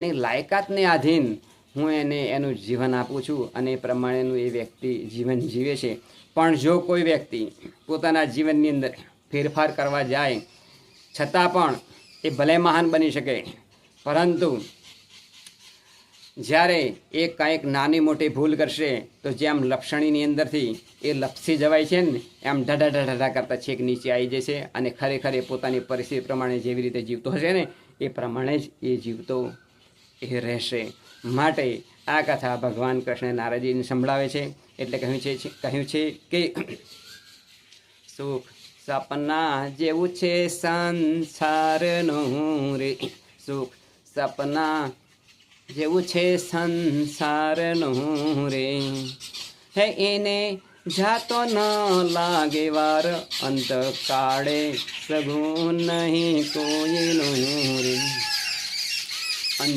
એની લાયકાતને આધીન હું એને એનું જીવન આપું છું અને એ પ્રમાણેનું એ વ્યક્તિ જીવન જીવે છે. પણ જો કોઈ વ્યક્તિ પોતાના જીવનની અંદર ફેરફાર કરવા જાય છતાં પણ એ ભલે મહાન બની શકે, પરંતુ જ્યારે એ કંઈક નાની મોટી ભૂલ કરશે તો જેમ લપસણીની અંદરથી એ લપસી જવાય છે ને એમ ઢઢા ઢઢા કરતાં છેક નીચે આવી જશે અને ખરેખર એ પોતાની પરિસ્થિતિ પ્રમાણે જેવી રીતે જીવતો હશે ને એ પ્રમાણે જ એ જીવતો એ રહેશે. માટે આ કથા ભગવાન કૃષ્ણ નારદજીને સંભળાવે છે. એટલે કહ્યું છે કે સુખ સપના જેવું છે સંસારનું રે, સુખ સપના જેવું છે સંસારનું રે, હે એને જાતો ન લાગે વાર, અંત કાળે સગું નહીં કોઈનું રે, અંત